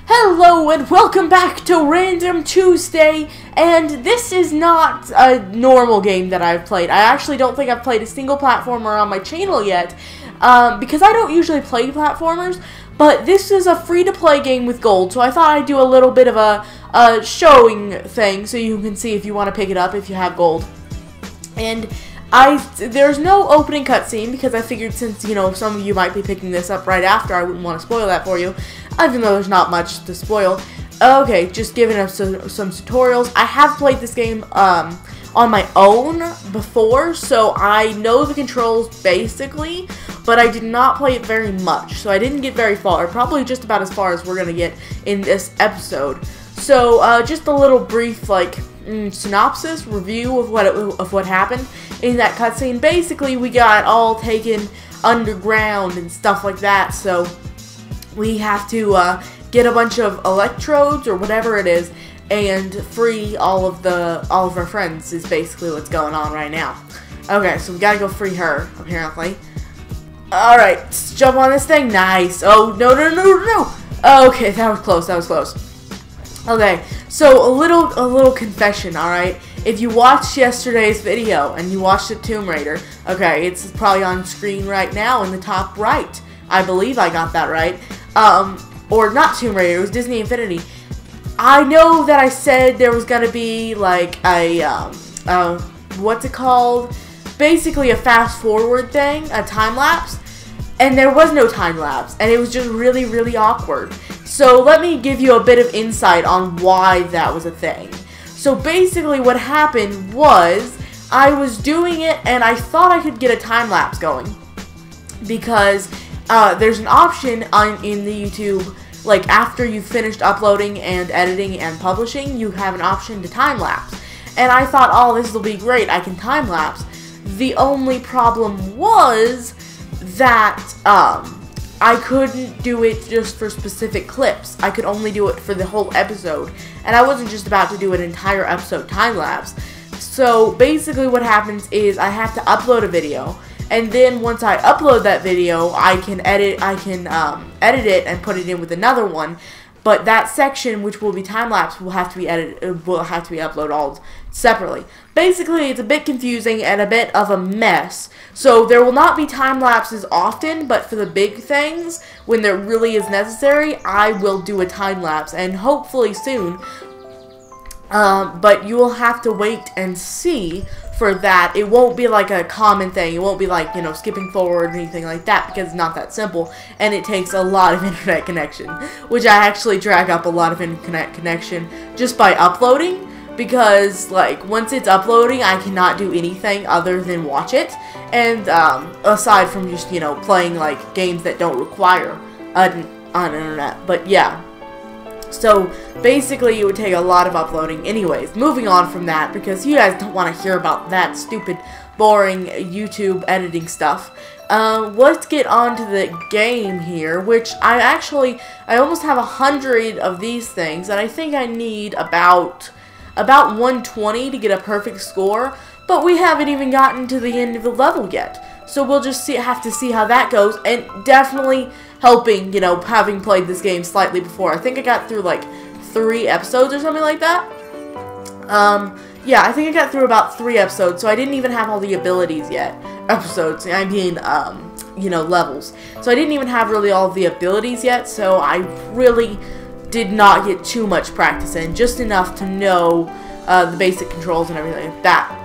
Hello and welcome back to Random Tuesday, and this is not a normal game that I've played. I actually don't think I've played a single platformer on my channel yet, because I don't usually play platformers, but this is a free-to-play game with gold, so I thought I'd do a little bit of a showing thing so you can see if you want to pick it up if you have gold. And there's no opening cutscene because I figured since, you know, some of you might be picking this up right after, I wouldn't want to spoil that for you, even though there's not much to spoil. Okay, just giving us some tutorials. I have played this game on my own before, so I know the controls basically, but I did not play it very much, so I didn't get very far, probably just about as far as we're going to get in this episode. So, just a little brief, like, synopsis, review of what happened in that cutscene. Basically, we got all taken underground and stuff like that, so we have to get a bunch of electrodes or whatever it is and free all of our friends is basically what's going on right now. Okay, so we gotta go free her, apparently. Alright, let's jump on this thing. Nice. Oh, no. Okay, that was close. Okay, so a little confession, alright? If you watched yesterday's video and you watched the Tomb Raider, okay, it's probably on screen right now in the top right. I believe I got that right. Or not Tomb Raider, it was Disney Infinity. I know that I said there was gonna be like a, what's it called? Basically a fast forward thing, a time lapse. And there was no time lapse, and it was just really, really awkward. So let me give you a bit of insight on why that was a thing. So basically what happened was I was doing it and I thought I could get a time lapse going because there's an option in the YouTube, like after you've finished uploading and editing and publishing, you have an option to time lapse. And I thought, oh, this will be great, I can time lapse. The only problem was that I couldn't do it just for specific clips. I could only do it for the whole episode, and I wasn't just about to do an entire episode time-lapse. So basically what happens is I have to upload a video, and then once I upload that video, I can edit it and put it in with another one. But that section, which will be time-lapse, will have to be uploaded all separately. Basically, it's a bit confusing and a bit of a mess. So there will not be time-lapses often, but for the big things, when there really is necessary, I will do a time-lapse, and hopefully soon. But you will have to wait and see for that. It won't be like a common thing. It won't be like, you know, skipping forward or anything like that, because it's not that simple, and it takes a lot of internet connection, which I actually drag up a lot of internet connection just by uploading, because, like, once it's uploading, I cannot do anything other than watch it, and, aside from just, you know, playing, like, games that don't require on internet, but yeah. So, basically, it would take a lot of uploading. Anyways, moving on from that, because you guys don't want to hear about that stupid, boring YouTube editing stuff. Let's get on to the game here, which I almost have 100 of these things, and I think I need about 120 to get a perfect score, but we haven't even gotten to the end of the level yet. So we'll just have to see how that goes, and definitely helping, you know, having played this game slightly before. I think I got through like 3 episodes or something like that. Yeah, I think I got through about 3 episodes, so I didn't even have all the abilities yet. Episodes, I mean, you know, levels. So I didn't even have really all the abilities yet, so I really did not get too much practice in, just enough to know the basic controls and everything like that.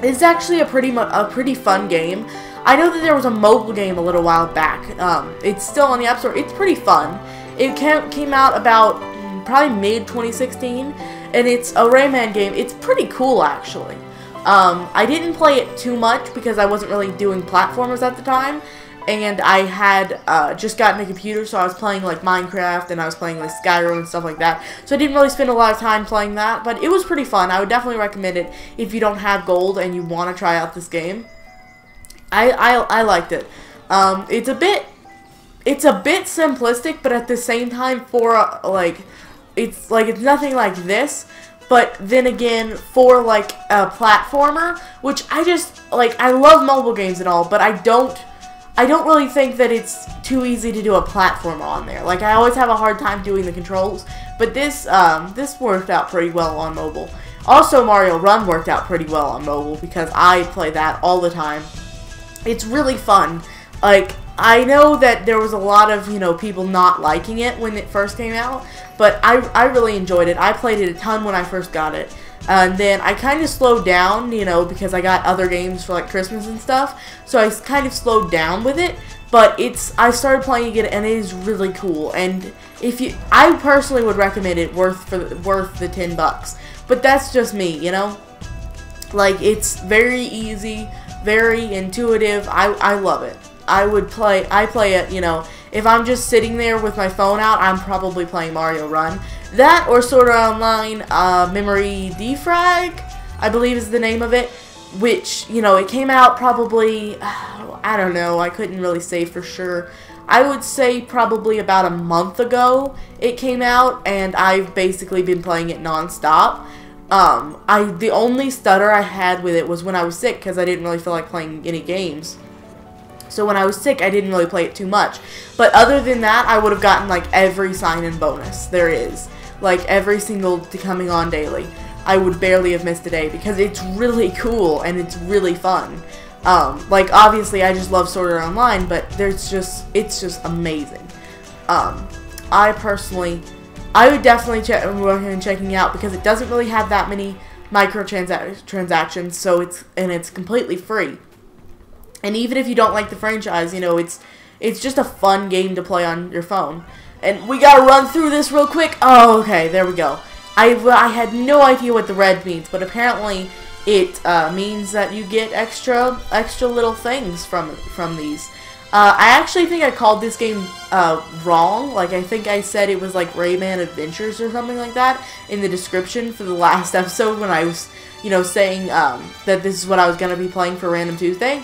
It's actually a pretty fun game. I know that there was a mobile game a little while back. It's still on the App Store. It's pretty fun. It came out about probably mid-2016, and it's a Rayman game. It's pretty cool, actually. I didn't play it too much because I wasn't really doing platformers at the time, and I had just gotten a computer, so I was playing like Minecraft, and I was playing like Skyrim and stuff like that. So I didn't really spend a lot of time playing that, but it was pretty fun. I would definitely recommend it if you don't have gold and you want to try out this game. I liked it. It's a bit simplistic, but at the same time, for it's nothing like this. But then again, for like a platformer, which I love mobile games and all, but I don't I don't really think that it's too easy to do a platform on there. Like, I always have a hard time doing the controls, but this worked out pretty well on mobile. Also, Mario Run worked out pretty well on mobile because I play that all the time. It's really fun. Like, I know that there was a lot of, you know, people not liking it when it first came out, but I really enjoyed it. I played it a ton when I first got it. And then I kind of slowed down, you know, because I got other games for like Christmas and stuff. So I kind of slowed down with it. But I started playing it and it is really cool. And I personally would recommend it worth the $10. But that's just me, you know. Like, it's very easy, very intuitive. I love it. I play it, you know, if I'm just sitting there with my phone out, I'm probably playing Mario Run. That or Sword Art Online Memory Defrag, I believe is the name of it, which, you know, it came out probably, I don't know, I couldn't really say for sure. I would say probably about a month ago it came out, and I've basically been playing it non-stop. The only stutter I had with it was when I was sick, because I didn't really feel like playing any games. So when I was sick, I didn't really play it too much. But other than that, I would have gotten like every sign-in bonus there is. Like every single coming on daily. I would barely have missed a day because it's really cool and it's really fun. Like obviously I just love Sword Art Online, but it's just amazing. I would definitely recommend checking out because it doesn't really have that many microtransactions, so it's completely free. And even if you don't like the franchise, you know, it's just a fun game to play on your phone. And we gotta run through this real quick. Oh, okay, there we go. I had no idea what the red means, but apparently it means that you get extra little things from these. I actually think I called this game wrong. Like, I think I said it was like Rayman Adventures or something like that in the description for the last episode when I was, you know, saying that this is what I was gonna be playing for Random Tuesday.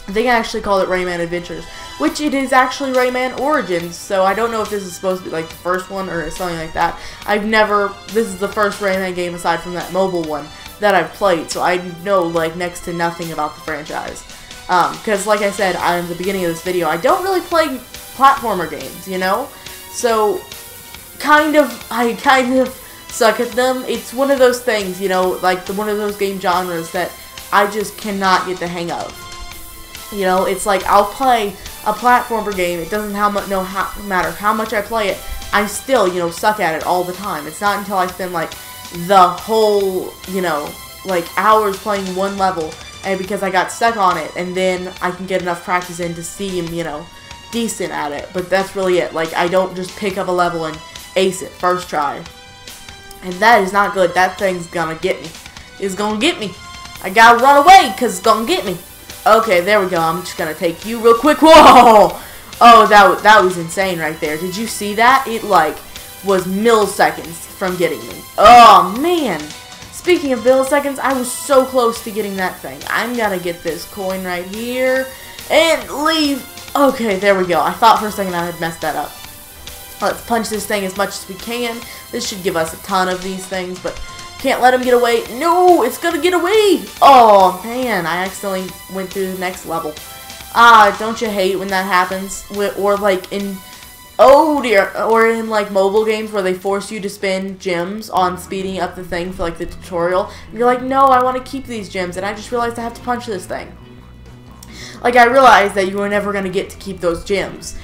I think I actually called it Rayman Adventures, which it is actually Rayman Origins, so I don't know if this is supposed to be like the first one or something like that. This is the first Rayman game aside from that mobile one that I've played, so I know like next to nothing about the franchise. Because like I said at the beginning of this video, I don't really play platformer games, you know? So, I kind of suck at them. It's one of those things, you know, like one of those game genres that I just cannot get the hang of. You know, it's like I'll play a platformer game. It doesn't matter how much I play it. I still, you know, suck at it all the time. It's not until I spend like the whole, you know, like hours playing one level, and because I got stuck on it, and then I can get enough practice in to seem, you know, decent at it. But that's really it. Like, I don't just pick up a level and ace it first try. And that is not good. That thing's gonna get me. It's gonna get me. I gotta run away because it's gonna get me. Okay, there we go. I'm just gonna take you real quick. Whoa! Oh, that was insane right there. Did you see that? It, like, was milliseconds from getting me. Oh, man. Speaking of milliseconds, I was so close to getting that thing. I'm gonna get this coin right here and leave. Okay, there we go. I thought for a second I had messed that up. Let's punch this thing as much as we can. This should give us a ton of these things, but can't let him get away. No, it's gonna get away. Oh, man, I accidentally went through the next level. Ah, don't you hate when that happens? Or like in, oh dear, or in like mobile games where they force you to spend gems on speeding up the thing for like the tutorial. And you're like, no, I want to keep these gems, and I just realized I have to punch this thing. Like, I realized that you were never gonna get to keep those gems.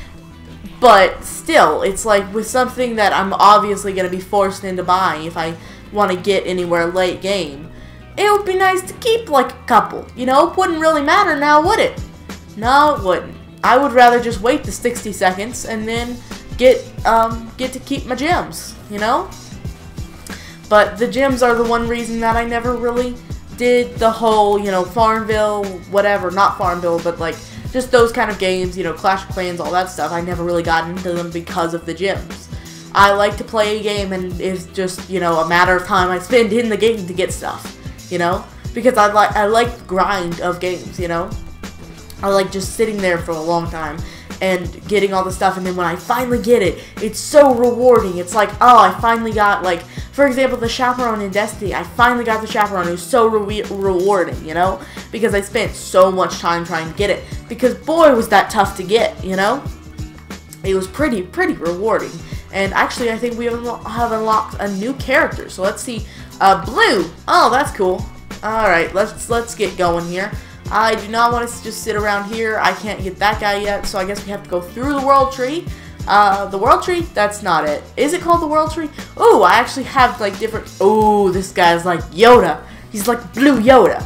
But still, it's like with something that I'm obviously gonna be forced into buying if I want to get anywhere late game, it would be nice to keep like a couple, you know? It wouldn't really matter now, would it? No, it wouldn't. I would rather just wait the 60 seconds and then get to keep my gems, you know? But the gems are the one reason that I never really did the whole, you know, Farmville, whatever, not Farmville, but like just those kind of games, you know, Clash of Clans, all that stuff. I never really got into them because of the gems. I like to play a game, and it's just, you know, a matter of time I spend in the game to get stuff, you know? Because I like the grind of games, you know? I like just sitting there for a long time and getting all the stuff, and then when I finally get it, it's so rewarding. It's like, oh, I finally got, like, for example, the chaperone in Destiny. I finally got the chaperone. It was so rewarding, you know, because I spent so much time trying to get it, because boy, was that tough to get, you know. It was pretty rewarding. And actually, I think we have unlocked a new character. So let's see, Blue. Oh, that's cool. All right, let's get going here. I do not want to just sit around here. I can't get that guy yet, so I guess we have to go through the world tree. The world tree? That's not it. Is it called the world tree? Oh, I actually have, like, different... Oh, this guy's like Yoda. He's like Blue Yoda.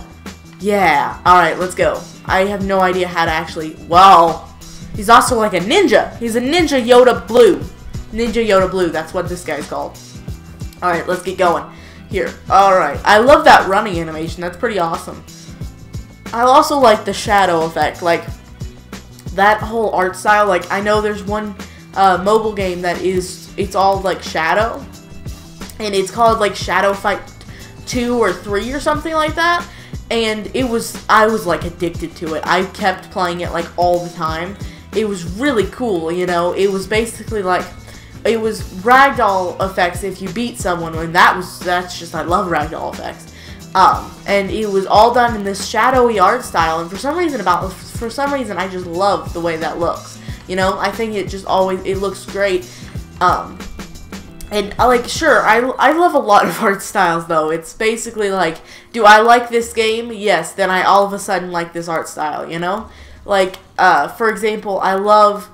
Yeah. Alright, let's go. I have no idea how to actually... Well, he's also like a ninja. He's a Ninja Yoda Blue. Ninja Yoda Blue. That's what this guy's called. Alright, let's get going. Here. Alright. I love that running animation. That's pretty awesome. I also like the shadow effect, like that whole art style. Like, I know there's one mobile game that it's all like shadow, and it's called like Shadow Fight 2 or 3 or something like that, and I was like addicted to it. I kept playing it like all the time. It was really cool, you know. It was basically like, it was ragdoll effects if you beat someone, and that's just, I love ragdoll effects. And it was all done in this shadowy art style, and for some reason I just love the way that looks. You know, I think it just it looks great. And like, sure, I love a lot of art styles though. It's basically like, do I like this game? Yes, then I all of a sudden like this art style, you know? Like, for example, I love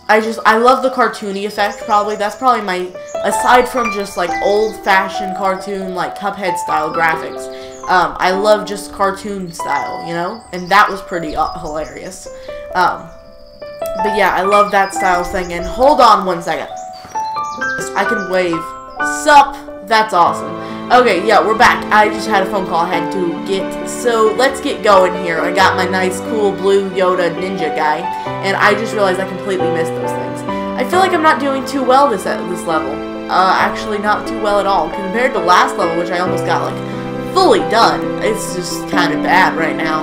the cartoony effect, probably. That's probably my, aside from just like old-fashioned cartoon, like Cuphead style graphics, I love just cartoon style, you know? And that was pretty hilarious. But yeah, I love that style thing. And hold on one second. I can wave. Sup? That's awesome. Okay, yeah, we're back. I just had a phone call I had to get. So let's get going here. I got my nice, cool Blue Yoda ninja guy, and I just realized I completely missed those things. I feel like I'm not doing too well this level. Actually, not too well at all compared to last level, which I almost got like fully done. It's just kind of bad right now.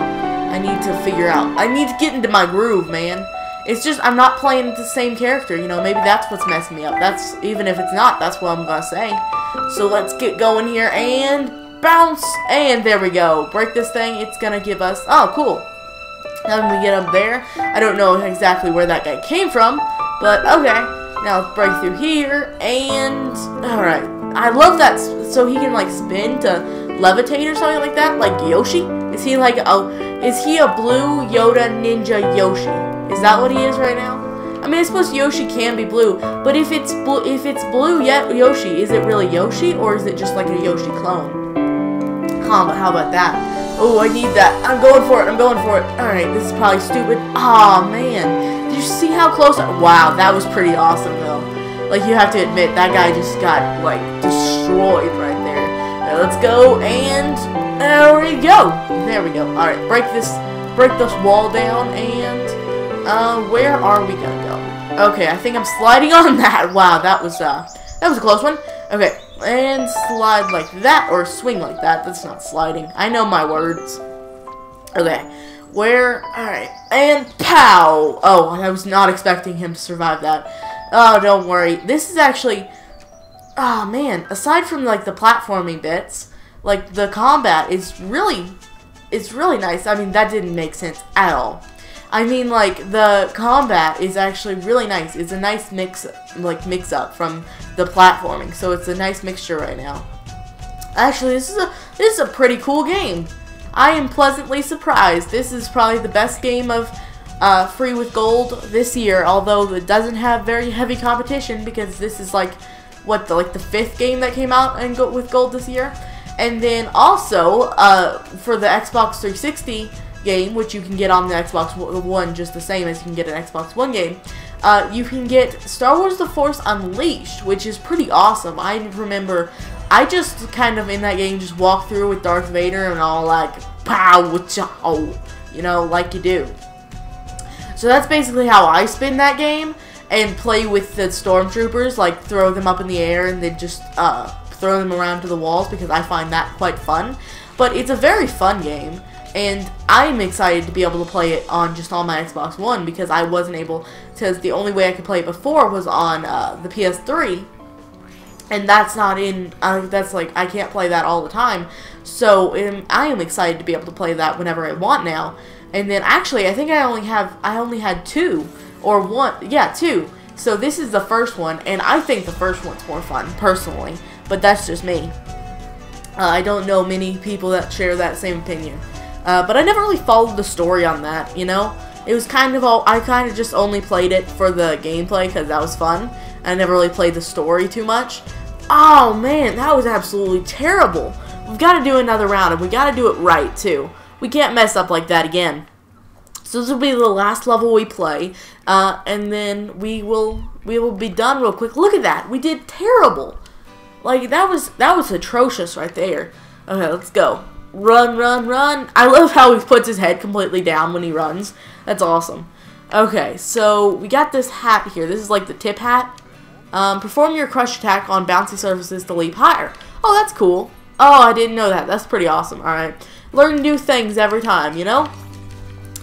I need to figure out. I need to get into my groove, man. It's just, I'm not playing the same character, you know, maybe that's what's messing me up. That's, even if it's not, that's what I'm gonna say. So let's get going here, and bounce, and there we go. Break this thing, it's gonna give us, oh, cool. Now when we get up there, I don't know exactly where that guy came from, but okay. Now let's break through here, and, alright. I love that, so he can, like, spin to levitate or something like that, like Yoshi. Is he like, is he a Blue Yoda Ninja Yoshi? Is that what he is right now? I mean, I suppose Yoshi can be blue, but if it's blue yet Yoshi, is it really Yoshi, or is it just like a Yoshi clone? How about that? Oh, I need that. I'm going for it. I'm going for it. Alright, this is probably stupid. Aw, man. Did you see how close wow, that was pretty awesome, though. Like, you have to admit, that guy just got, like, destroyed right there. Right, let's go, and there we go. There we go. Alright, break this wall down, and where are we gonna go? Okay, I think I'm sliding on that. Wow, that was a close one. Okay, and slide like that, or swing like that. That's not sliding. I know my words. Okay, alright, and pow! Oh, I was not expecting him to survive that. Oh, don't worry. This is actually, oh man, aside from like the platforming bits, like the combat is really, it's really nice. I mean, that didn't make sense at all. I mean, like, the combat is actually really nice. It's a nice mix-up from the platforming. So it's a nice mixture right now. Actually, this is a pretty cool game. I am pleasantly surprised. This is probably the best game of Free with Gold this year, although it doesn't have very heavy competition, because this is like, what, the 5th game that came out with Gold this year. And then also, for the Xbox 360 game, which you can get on the Xbox One just the same as you can get an Xbox One game, you can get Star Wars The Force Unleashed, which is pretty awesome. I remember I just kind of in that game just walked through with Darth Vader and all like, pow, chow, you know, like you do. So that's basically how I spin that game and play with the stormtroopers, like throw them up in the air and then just throw them around to the walls, because I find that quite fun. But it's a very fun game. and I'm excited to be able to play it on my Xbox One, because I wasn't able, because the only way I could play it before was on the PS3, and that's not in, that's like, I can't play that all the time, so I am excited to be able to play that whenever I want now. And then actually, I think I only had 2, or 1, yeah, 2. So this is the first one, and I think the first one's more fun, personally, but that's just me. I don't know many people that share that same opinion. But I never really followed the story on that, you know? It was kind of I kind of just only played it for the gameplay, because that was fun. I never really played the story too much. Oh man, that was absolutely terrible. We've got to do another round, and we got to do it right, too. We can't mess up like that again. So this will be the last level we play, and then we will be done real quick. Look at that, we did terrible. Like that was atrocious right there. Okay, let's go. Run, run, run. I love how he puts his head completely down when he runs. That's awesome. Okay, so we got this hat here. This is like the tip hat. Perform your crush attack on bouncy surfaces to leap higher. Oh, that's cool. Oh, I didn't know that. That's pretty awesome. Alright. Learn new things every time, you know?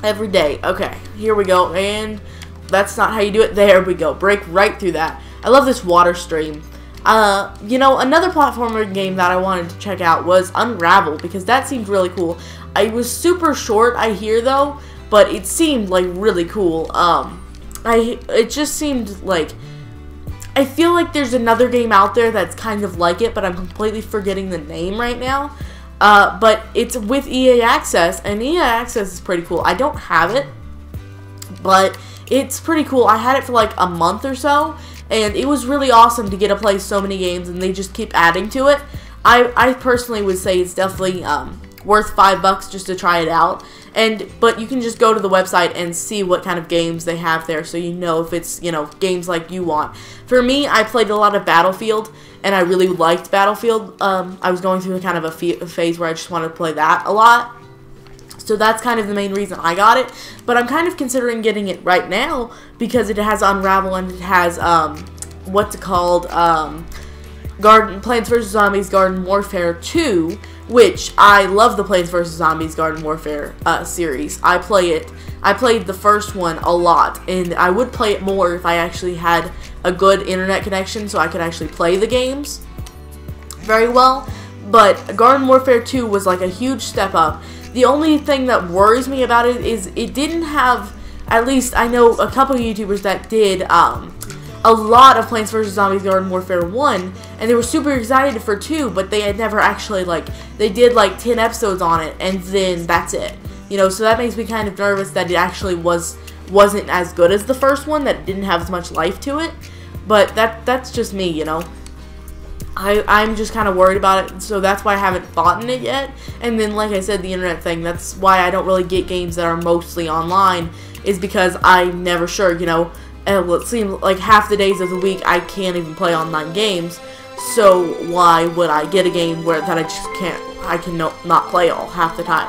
Every day. Okay, here we go. And that's not how you do it. There we go. Break right through that. I love this water stream. You know, another platformer game that I wanted to check out was Unravel, because that seemed really cool. It was super short, I hear, though, but it seemed, like, really cool. It just seemed like, I feel like there's another game out there that's kind of like it, but I'm completely forgetting the name right now. But it's with EA Access, and EA Access is pretty cool. I don't have it, but it's pretty cool. I had it for like a month or so, and it was really awesome to get to play so many games, and they just keep adding to it. I personally would say it's definitely worth $5 just to try it out. But you can just go to the website and see what kind of games they have there, so you know if it's, you know, games like you want. For me, I played a lot of Battlefield, and I really liked Battlefield. I was going through kind of a phase where I just wanted to play that a lot. So that's kind of the main reason I got it. But I'm kind of considering getting it right now, because it has Unravel, and it has, what's it called, Plants vs. Zombies Garden Warfare 2, which I love the Plants vs. Zombies Garden Warfare series. I played the first one a lot, and I would play it more if I actually had a good internet connection so I could actually play the games very well. But Garden Warfare 2 was like a huge step up. The only thing that worries me about it is it didn't have, at least I know a couple of YouTubers that did a lot of Plants vs. Zombies Garden Warfare 1, and they were super excited for 2, but they had never actually, like, they did like 10 episodes on it, and then that's it. You know, so that makes me kind of nervous that it actually wasn't as good as the first one, that it didn't have as much life to it. But that's just me, you know. I'm just kind of worried about it, so that's why I haven't bought it yet. And then, like I said, the internet thing, that's why I don't really get games that are mostly online, is because I'm never sure, you know. And it seems like half the days of the week I can't even play online games, so why would I get a game that I just not play all half the time?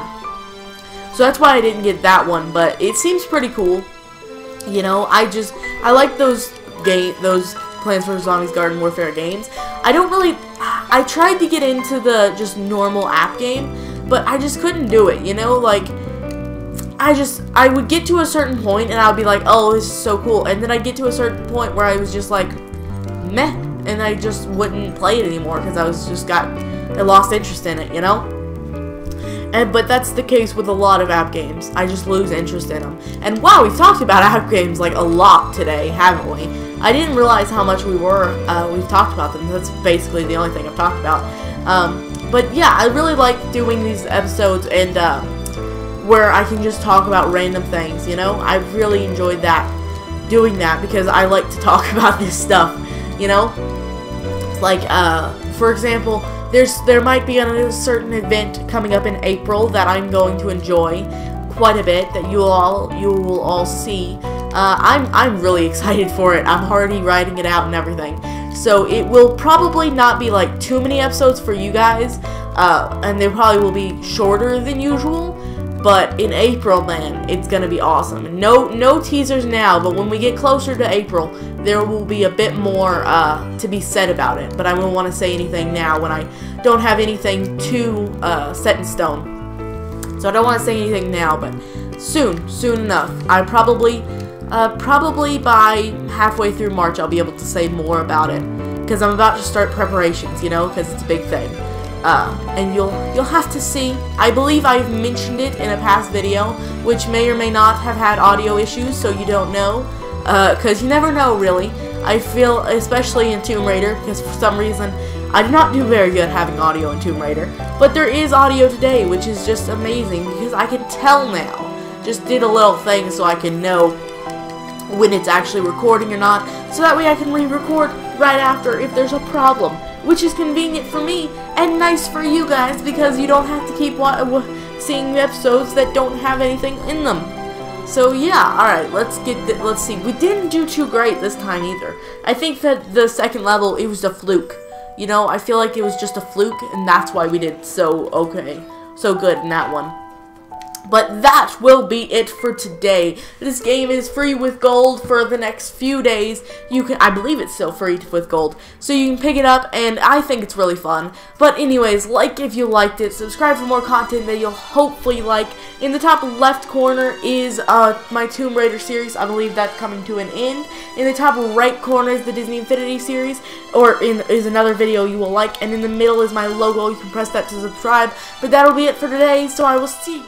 So that's why I didn't get that one, but it seems pretty cool. You know, I like those Plants vs. Zombies Garden Warfare games. I tried to get into the just normal app game, but I just couldn't do it, you know, like, I would get to a certain point and I would be like, oh, this is so cool, and then I'd get to a certain point where I was just like, meh, and I just wouldn't play it anymore because I lost interest in it, you know? But that's the case with a lot of app games. I just lose interest in them. And wow, we've talked about app games like a lot today, haven't we? I didn't realize how much we've talked about them. That's basically the only thing I've talked about. But yeah, I really like doing these episodes and where I can just talk about random things, you know? I really enjoyed doing that because I like to talk about this stuff, you know? Like, for example, there might be a certain event coming up in April that I'm going to enjoy quite a bit, that you will all see. I'm really excited for it. I'm already writing it out and everything. So it will probably not be like too many episodes for you guys, and they probably will be shorter than usual. But in April, man, it's gonna be awesome. No teasers now, but when we get closer to April, there will be a bit more to be said about it. But I won't want to say anything now when I don't have anything too set in stone. So I don't want to say anything now, but soon enough. I probably by halfway through March I'll be able to say more about it, because I'm about to start preparations, you know, because it's a big thing. And you'll have to see. I believe I've mentioned it in a past video, which may or may not have had audio issues, so you don't know, because you never know, really. I feel, especially in Tomb Raider, because for some reason I did not do very good having audio in Tomb Raider, but there is audio today, which is just amazing, because I can tell now. Just did a little thing so I can know when it's actually recording or not, so that way I can re-record right after if there's a problem, which is convenient for me and nice for you guys, because you don't have to keep seeing episodes that don't have anything in them. So yeah, alright, let's see. We didn't do too great this time either. I think that the second level, it was a fluke. You know, I feel like it was just a fluke, and that's why we did so good in that one. But that will be it for today. This game is free with gold for the next few days. I believe it's still free with gold, so you can pick it up, and I think it's really fun. But anyways, like if you liked it, subscribe for more content that you'll hopefully like. In the top left corner is my Tomb Raider series. I believe that's coming to an end. In the top right corner is the Disney Infinity series, is another video you will like. And in the middle is my logo. You can press that to subscribe. But that'll be it for today, so I will see you.